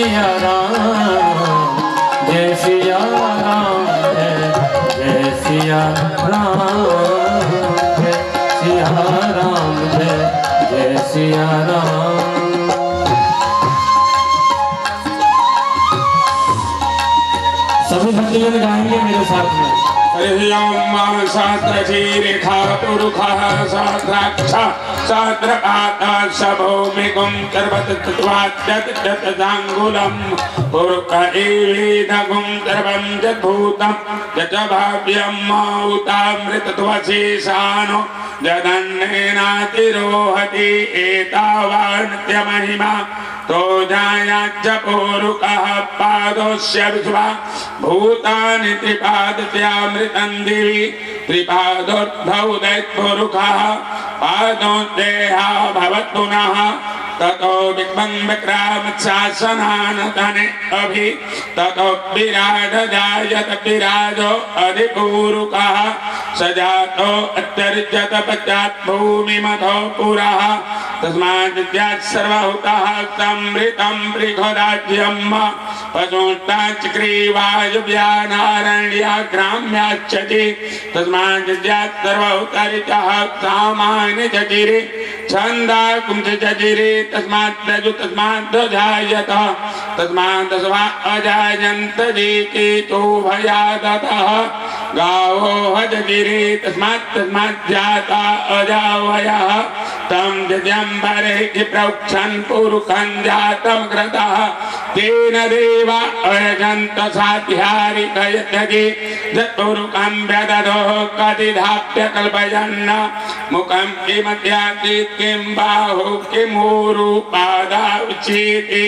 सिया राम जय सिया राम जय सिया राम जय सिया राम जय सिया राम। सभी भक्तजन गाएंगे मेरे साथ में। हरि ओम शास्त्रशीरेखा पुरुषः शास्त्राक्षा शास्त्रपाता सभौमिकं सर्वतत्त्वाद्यतजाङ्गुलं पुरुष एवेदगुं सर्वं यद्भूतं यच भाव्यं माउतामृतत्वशेषानो यदन्नेनातिरोहति एतावान्त्यमहिमा तो जायाच्च पूरुकः पादोस्य विश्वा भूतानि त्रिपादस्यामृतं दिवि त्रिपादोद्भव दैत्पुरुषः पादोदेहा भवतु नः ततो विक्मं विक्रामशासनानतने अभि ततो विराज जायत विराजो अधिपूरुकः सजातो अत्यर्जत पश्चात् भूमिमथो पुरः तस्मात् सर्वभूतः समृतं बृहदाज्यं पशुश्चाच्क्रीवायुव्यानारण्याग्राम्याच्चति तस्मात् सर्वभूतरितः सामान्यचचिरे छन्दाकुंसचचिरे तस्मात् रजु तस्मात् ध्वजायत तस्मात् स्वा अजायन्त जीकेतो भयादतः गावो हजगिरे तस्मात् जाता अजावयः तं जजम्बरे प्रोक्षन् पुरुषं जातं कृतः तेन देवा अयजन्त साध्यारिकयजगे यत्पुरुषं व्यदधो कतिधाप्य कल्पयन्न मुखं किमत्यासीत् किं बाहु किमूरु पादा उच्यते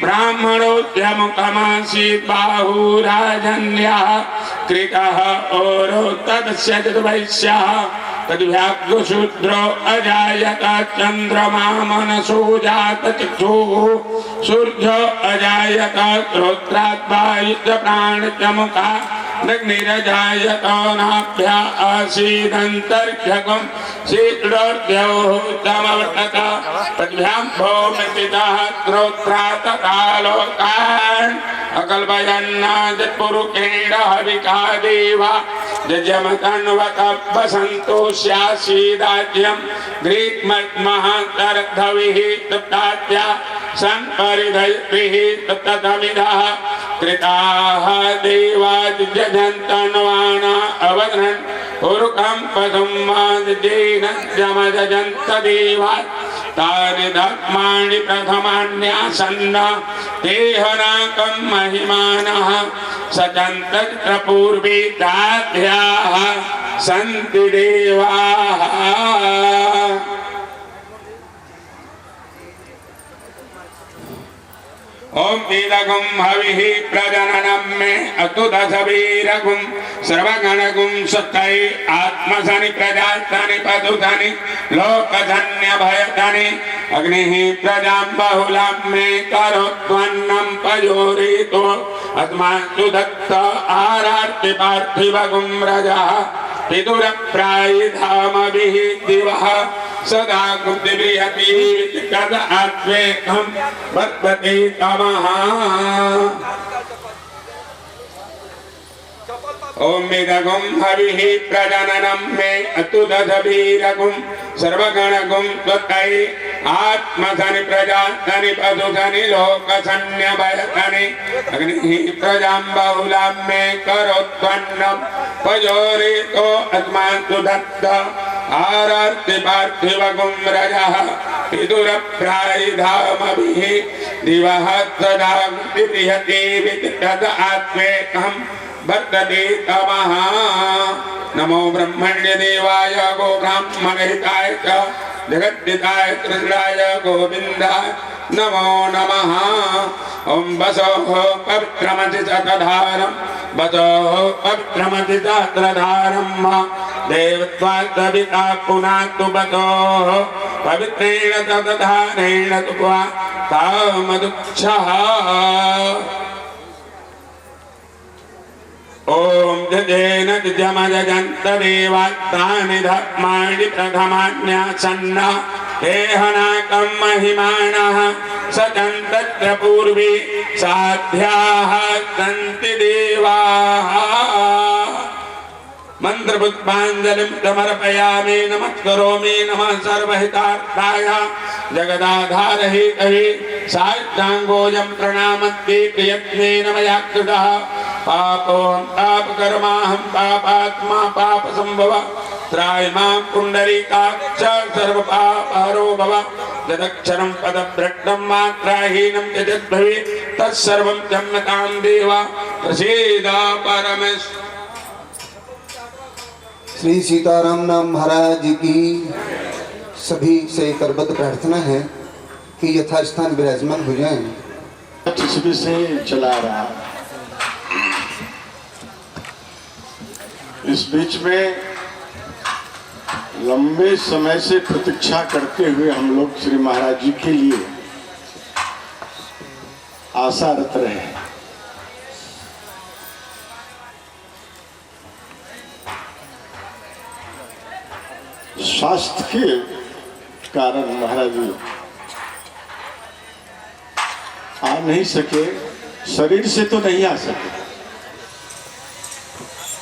ब्राह्मणोऽस्य मुखमासीत् बाहुराजन्यः कृतः ओरो तदस्य वैश्यः तद्व्याघ्रशूद्रो अजायत चन्द्रमा मनसो जात चक्षुः सूर्यो अजायत श्रोत्राद्वायुश्च प्राणश्च मुखा अग्निरजायत नाभ्या आसीदन्तर्घ्यगं शीघ्रोर्घ्योः समवर्तत तद्भ्यां भौमस्थितः श्रोत्रात् कालोकान् अकल्पयन्नादिपुरुषेण हविका देवा जजमतन्वतपसन्तोष्यासीदाज्यं ग्रीष्ममहान्तर्धविः तप्तात्या संपरिधयिभिः तप्ततमिधः कृताः देवा जजन्तन्वाना अवदन् पुरुषं पशुं माजेन जमजन्त देवा तानि धर्माणि प्रथमान्यासन्न तेहनाकं महिमानः सचन्तत्र पूर्वे ताभ्याः सन्ति देवाः। ओम वेदगुं हविः प्रजननं मे अतुदशवीरगुं सर्वगणगुं सत्तै आत्मसनि प्रजातनि पदुधनि लोकधन्यभयधनि अग्निः प्रजां बहुलां मे करोत्वन्नं पयोरितो अस्मासु दत्त आरार्ति पार्थिवगुं रजः विदुरप्रायिधामभिः दिवः सदा कुब्धिबृहति तद आत्मेकं वर्तते तमः। ओम वेदगुं हविः प्रजननं मे अतुदशवीरगुं सर्वगणगुं त्वत्तै आत्मधनि प्रजाधनि पशुधनि लोकसन्न्यभयधनि अग्निः प्रजां बहुलां मे करोत्वन्नं पयोरितो अस्मासु दत्त आरार्ति पार्थिवगुं रजः विदुरप्रायिधामभिः दिवः सदा कुब्धिबृहति तद आत्मेकं वर्तते तमः। नमो ब्रह्मण्य देवाय गो ब्राह्मणहिताय च जगद्दिताय कृष्णाय गोविन्दाय नमो नमः। ओम वसोः पवित्रमति शतधारं वसोः पवित्रमति सहस्रधारं देवत्वात्सविता पुनातु वसोः पवित्रेण शतधारेण तुवा कामदुक्षः। ओम जजेन जमजन्त देवात्तानि धर्माणि प्रथमान्यासन्न हेहनाकं महिमानः सचन्तत्र पूर्वे साध्याः सन्ति देवाः मंत्रपुष्पांजलिं समर्पयामि नमस्करोमि नमः सर्वहितार्थाय जगदाधार हेतवे साष्टांगोऽयं प्रणामन्ते प्रयत्नेन मया कृतः पापोऽहं पापकर्माहं पापात्मा पापसम्भव त्रायमां पुण्डरीकाक्ष सर्वपापहरो भव यदक्षरं पदभ्रष्टं मात्राहीनं यद्भवेत् तत्सर्वं क्षम्यतां देव प्रसीद परमेश्वर। श्री सीताराम नाम महाराज की सभी से करबद्ध प्रार्थना है कि यथास्थान विराजमान हो जाएं। ईस्वी से चला रहा। इस बीच में लंबे समय से प्रतीक्षा करते हुए हम लोग श्री महाराज जी के लिए आशारत रहे। स्वास्थ्य के कारण महाराज जी आ नहीं सके, शरीर से तो नहीं आ सके,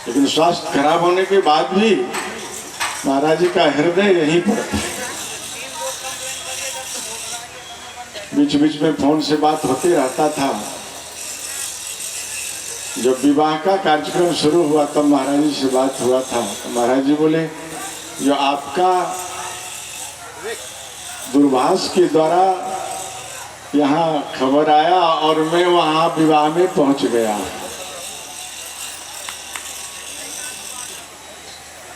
लेकिन स्वास्थ्य खराब होने के बाद भी महाराज जी का हृदय यहीं पर था। बीच बीच में फोन से बात होते रहता था। जब विवाह का कार्यक्रम शुरू हुआ तब महाराज जी से बात हुआ था। तो महाराज जी बोले जो आपका दूरभाष के द्वारा यहाँ खबर आया और मैं वहाँ विवाह में पहुँच गया।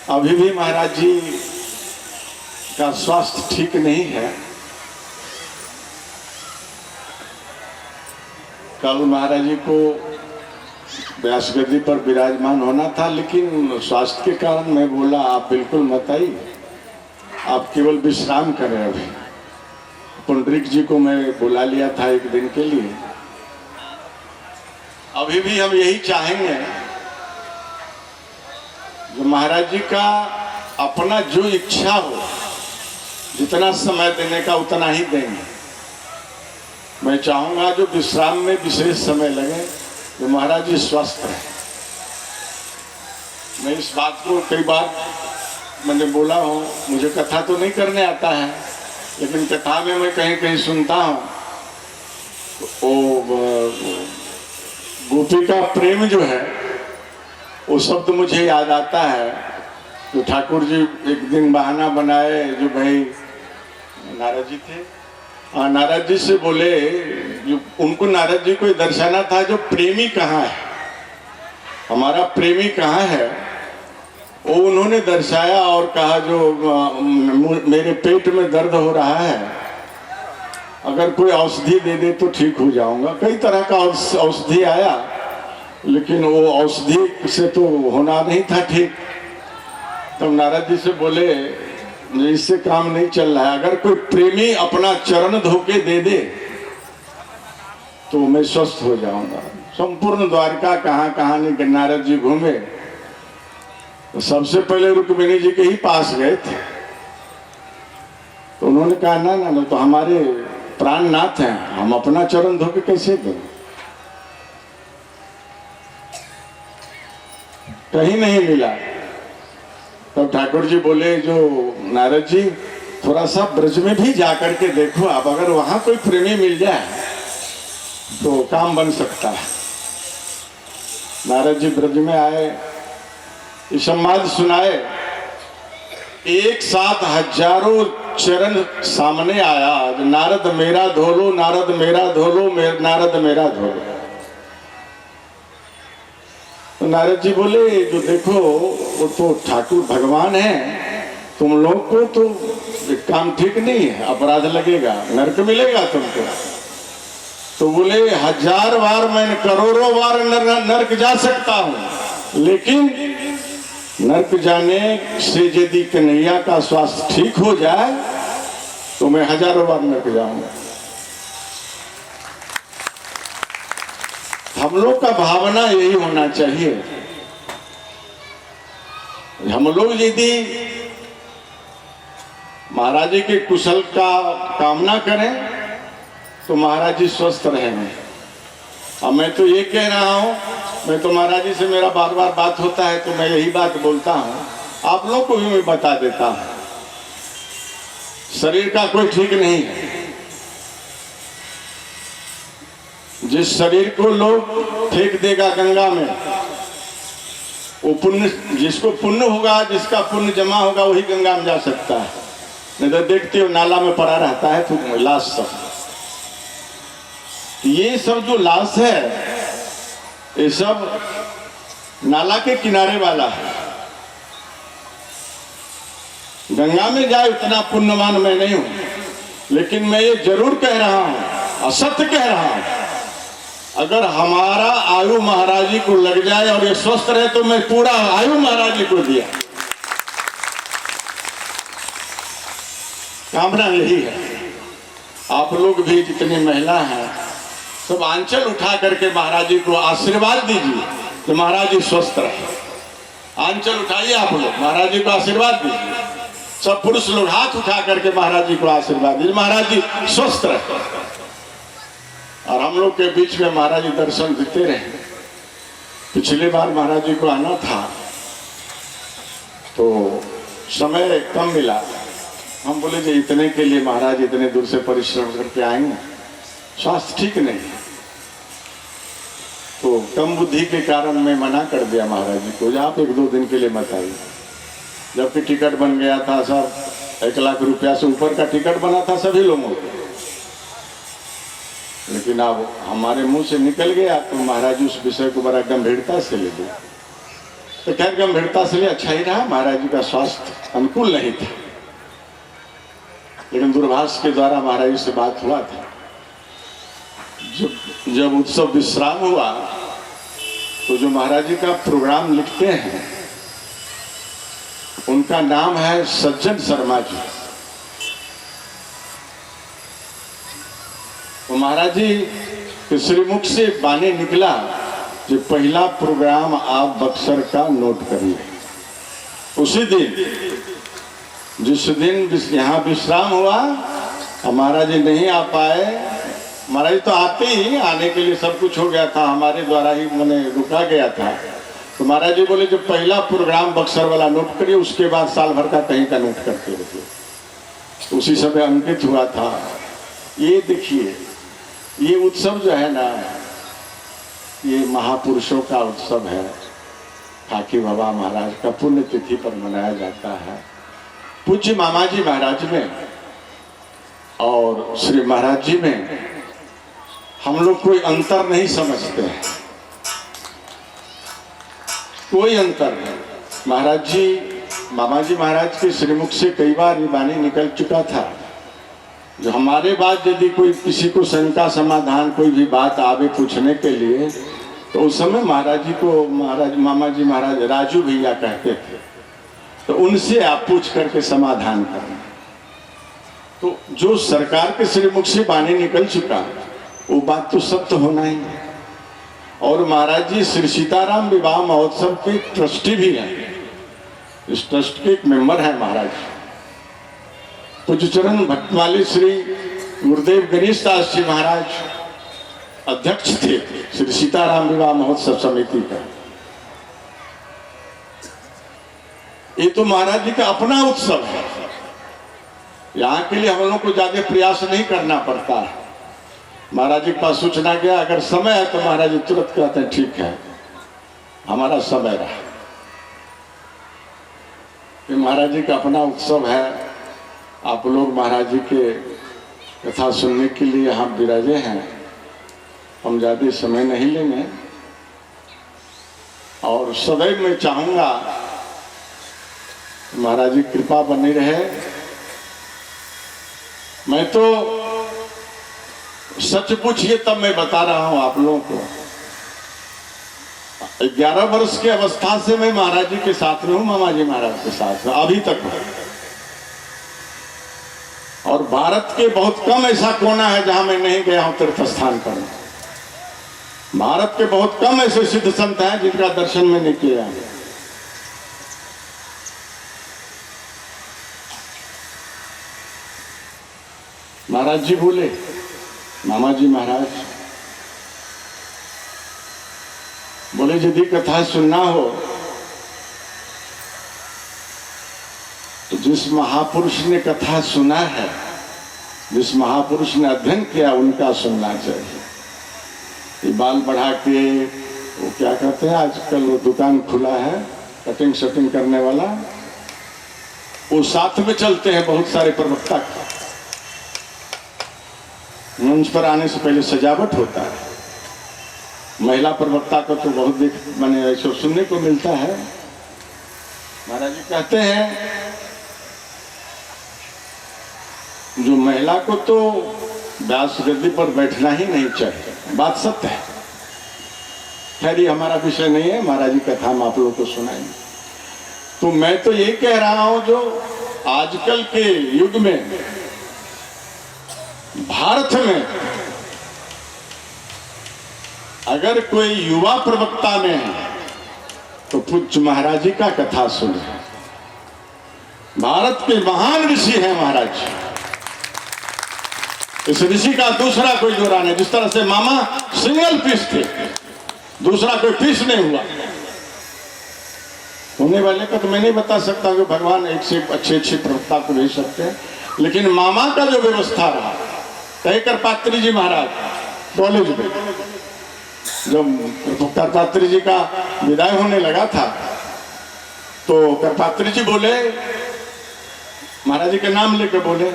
अभी भी महाराज जी का स्वास्थ्य ठीक नहीं है। कल महाराज जी को व्यास गद्दी पर विराजमान होना था, लेकिन स्वास्थ्य के कारण मैं बोला आप बिल्कुल मत आइए, आप केवल विश्राम करें। अभी पुंडरीक जी को मैं बुला लिया था एक दिन के लिए। अभी भी हम यही चाहेंगे जो महाराज जी का अपना जो इच्छा हो, जितना समय देने का उतना ही देंगे। मैं चाहूँगा जो विश्राम में विशेष समय लगे तो महाराज जी स्वस्थ हैं। मैं इस बात को कई बार मैंने बोला हूँ, मुझे कथा तो नहीं करने आता है, लेकिन कथा में मैं कहीं कहीं सुनता हूँ वो गोपी का प्रेम जो है वो शब्द मुझे याद आता है। तो ठाकुर जी एक दिन बहाना बनाए, जो भाई नारद जी थे, नारद जी से बोले, जो उनको नारद जी को दर्शाना था जो प्रेमी कहाँ है, हमारा प्रेमी कहाँ है, वो उन्होंने दर्शाया और कहा जो मेरे पेट में दर्द हो रहा है, अगर कोई औषधि दे दे तो ठीक हो जाऊंगा। कई तरह का औषधि आया, लेकिन वो औषधि से तो होना नहीं था ठीक। तब नारद जी से बोले इससे काम नहीं चल रहा है, अगर कोई प्रेमी अपना चरण धोके दे दे तो मैं स्वस्थ हो जाऊंगा। संपूर्ण द्वारका कहाँ कहाँ नहीं नारद जी घूमे, तो सबसे पहले रुक्मिणी जी के ही पास गए थे। तो उन्होंने कहा ना ना ना, तो हमारे प्राणनाथ हैं, हम अपना चरण धोके कैसे दें। कहीं नहीं मिला। तब ठाकुर जी बोले जो नारद जी थोड़ा सा ब्रज में भी जाकर के देखो आप, अगर वहां कोई प्रेमी मिल जाए तो काम बन सकता है। नारद जी ब्रज में आए, संवाद सुनाए, एक साथ हजारों चरण सामने आया, नारद मेरा धोलो, नारद मेरा धोलो, नारद मेरा धोलो। तो नारद जी बोले जो देखो वो तो ठाकुर भगवान है, तुम लोग को तो काम ठीक नहीं है, अपराध लगेगा, नरक मिलेगा तुमको। तो बोले 1000 बार मैं करोड़ों बार नरक जा सकता हूँ, लेकिन नरक जाने से यदि कन्हैया का स्वास्थ्य ठीक हो जाए तो मैं 1000 बार नरक जाऊंगा। हम लोग का भावना यही होना चाहिए। हम लोग यदि महाराज जी के कुशल का कामना करें तो महाराज जी स्वस्थ रहेंगे। अब मैं तो ये कह रहा हूँ, मैं तो महाराज जी से मेरा बार बार बात होता है तो मैं यही बात बोलता हूँ, आप लोग को भी मैं बता देता हूँ, शरीर का कोई ठीक नहीं है। जिस शरीर को लोग फेंक देगा गंगा में, वो पुण्य, जिसको पुण्य होगा, जिसका पुण्य जमा होगा वही गंगा में जा सकता है, नहीं तो देखते हो नाला में पड़ा रहता है तो लाश सब। ये सब जो लाश है ये सब नाला के किनारे वाला है। गंगा में जाए उतना पुण्यवान मैं नहीं हूं, लेकिन मैं ये जरूर कह रहा हूं, असत्य कह रहा हूं, अगर हमारा आयु महाराज जी को लग जाए और ये स्वस्थ रहे तो मैं पूरा आयु महाराज जी को दिया। कामना यही है। आप लोग भी जितनी महिला हैं सब आंचल उठा करके महाराज जी को आशीर्वाद दीजिए कि महाराज जी स्वस्थ रहे। आंचल उठाइए आप लोग, महाराज जी को आशीर्वाद दीजिए। सब पुरुष लोग हाथ उठा करके महाराज जी को आशीर्वाद दीजिए, महाराज जी स्वस्थ रहे। और हम लोग के बीच में महाराज जी दर्शन देते रहे। पिछली बार महाराज जी को आना था तो समय कम मिला, हम बोले जी इतने के लिए महाराज इतने दूर से परिश्रम करके आएंगे, स्वास्थ्य ठीक नहीं, तो कम बुद्धि के कारण मैं मना कर दिया महाराज जी को, आप 1-2 दिन के लिए मत आइए। जबकि टिकट बन गया था सर, 1 लाख रुपया से ऊपर का टिकट बना था सभी लोगों को, लेकिन अब हमारे मुंह से निकल गया तो महाराज जी उस विषय को बड़ा गंभीरता से ले लिया। तो खैर गंभीरता से लिए अच्छा ही रहा, महाराज जी का स्वास्थ्य अनुकूल नहीं था, लेकिन दूरभाष के द्वारा महाराज जी से बात हुआ था। जब उत्सव विश्राम हुआ तो जो महाराज जी का प्रोग्राम लिखते हैं उनका नाम है सज्जन शर्मा जी। तो महाराज जी के श्रीमुख से बानी निकला कि पहला प्रोग्राम आप बक्सर का नोट करिए। उसी दिन जिस दिन यहाँ विश्राम हुआ महाराज जी नहीं आ पाए, महाराज तो आते ही, आने के लिए सब कुछ हो गया था, हमारे द्वारा ही मैंने रुका गया था। तो महाराज जी बोले जो पहला प्रोग्राम बक्सर वाला नोट करिए, उसके बाद साल भर का कहीं का नोट करते रहिए। तो उसी समय अंकित हुआ था। ये देखिए, ये उत्सव जो है ना, ये महापुरुषों का उत्सव है। खाकी बाबा महाराज का पुण्य तिथि पर मनाया जाता है। पूज्य मामा जी महाराज में और श्री महाराज जी में हम लोग कोई अंतर नहीं समझते हैं, कोई अंतर नहीं। महाराज जी, मामा जी महाराज के श्रीमुख से कई बार ये वाणी निकल चुका था, जो हमारे बाद यदि कोई किसी को शंका समाधान कोई भी बात आवे पूछने के लिए, तो उस समय महाराज जी को मामा जी महाराज राजू भैया कहते थे, तो उनसे आप पूछ करके समाधान करना। तो जो सरकार के श्रीमुख से वाणी निकल चुका वो बात तो सत्य होना ही है। और महाराज जी श्री सीताराम विवाह महोत्सव के ट्रस्टी भी हैं, इस ट्रस्ट के एक मेंबर हैं महाराज। पूज्य चरण भक्तमाली श्री गुरुदेव गणेश दास जी महाराज अध्यक्ष थे श्री सीताराम विवाह महोत्सव समिति का। ये तो महाराज जी का अपना उत्सव है, यहाँ के लिए हम लोगों को ज्यादा प्रयास नहीं करना पड़ता है। महाराज जी के पास सूचना गया, अगर समय है तो महाराज जी तुरंत कहते हैं ठीक है, हमारा समय रहा। ये महाराज जी का अपना उत्सव है। आप लोग महाराज जी के कथा सुनने के लिए यहाँ विराजे हैं। हम ज्यादा समय नहीं लेंगे और सदैव मैं चाहूँगा महाराज जी कृपा बनी रहे। मैं तो सच पूछिए तब मैं बता रहा हूं आप लोगों को, 11 वर्ष की अवस्था से मैं महाराज जी के साथ में हूं, मामा जी महाराज के साथ में अभी तक हूं। और भारत के बहुत कम ऐसा कोना है जहां मैं नहीं गया हूं तीर्थ स्थान करने। भारत के बहुत कम ऐसे सिद्ध संत हैं जिनका दर्शन में नहीं किया है। महाराज जी बोले मामा जी महाराज बोले यदि कथा सुनना हो तो जिस महापुरुष ने कथा सुना है, जिस महापुरुष ने अध्ययन किया, उनका सुनना चाहिए। ये बाल बढ़ा के वो क्या कहते हैं, आजकल वो दुकान खुला है कटिंग शटिंग करने वाला, वो साथ में चलते हैं बहुत सारे प्रवक्ता। मंच पर आने से पहले सजावट होता है। महिला प्रवक्ता को तो बहुत मैंने ऐसा सुनने को मिलता है। महाराज जी कहते हैं जो महिला को तो व्यास गद्दी पर बैठना ही नहीं चाहिए, बात सत्य है। खैर ये हमारा विषय नहीं है, महाराज जी कथा हम आप लोगों को सुनाएंगे। तो मैं तो ये कह रहा हूं जो आजकल के युग में भारत में अगर कोई युवा प्रवक्ता में है तो पूज्य महाराज जी का कथा सुने। भारत के महान ऋषि हैं महाराज जी। इस ऋषि का दूसरा कोई जोड़ा नहीं। जिस तरह से मामा सिंगल पीस थे, दूसरा कोई पीस नहीं हुआ। होने वाले का तो मैं नहीं बता सकता कि भगवान एक से अच्छे अच्छे प्रवक्ता को भेज सकते हैं, लेकिन मामा का जो व्यवस्था रहा, कहकर पात्री जी महाराज कॉलेज में जब करपात्री जी का विदाई होने लगा था तो करपात्री जी बोले, महाराज जी के नाम लेकर बोले,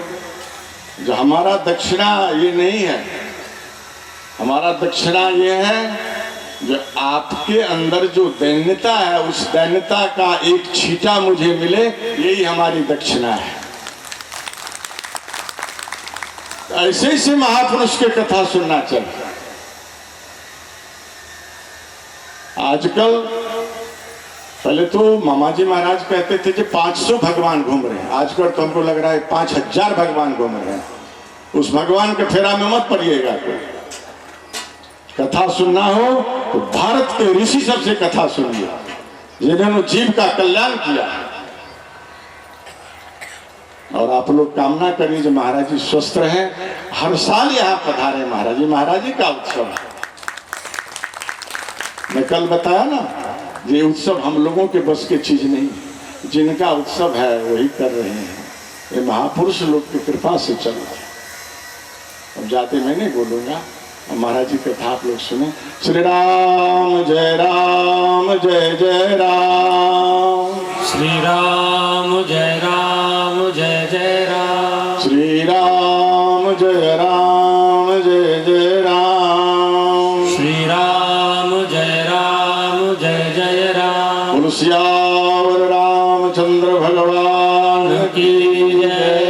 जो हमारा दक्षिणा ये नहीं है, हमारा दक्षिणा ये है जो आपके अंदर जो दैन्यता है उस दैन्यता का एक छींटा मुझे मिले, यही हमारी दक्षिणा है। ऐसे ही से महापुरुष के कथा सुनना चाहिए। आजकल पहले तो मामा जी महाराज कहते थे कि 500 भगवान घूम रहे हैं, आजकल तो हमको लग रहा है 5000 भगवान घूम रहे हैं। उस भगवान के फेरा में मत पड़िएगा। कोई कथा सुनना हो तो भारत के ऋषि सबसे कथा सुनिए जिन्होंने जीव का कल्याण किया। और आप लोग कामना करिए जो महाराज जी स्वस्थ रहे। हर साल यहाँ पधारे महाराज जी। महाराज जी का उत्सव है। मैं कल बताया ना, ये उत्सव हम लोगों के बस की चीज नहीं, जिनका उत्सव है वही कर रहे हैं। ये महापुरुष लोग की कृपा से चल रहा है। अब जाते मैं नहीं बोलूंगा, महाराज जी कथा आप लोग सुने। श्री राम जय राम जय जय राम, श्री राम जय राम जय जय राम, श्री राम जय राम जय जय राम, श्री राम जय राम जय जय राम। बोलो सियावर रामचंद्र भगवान की जय।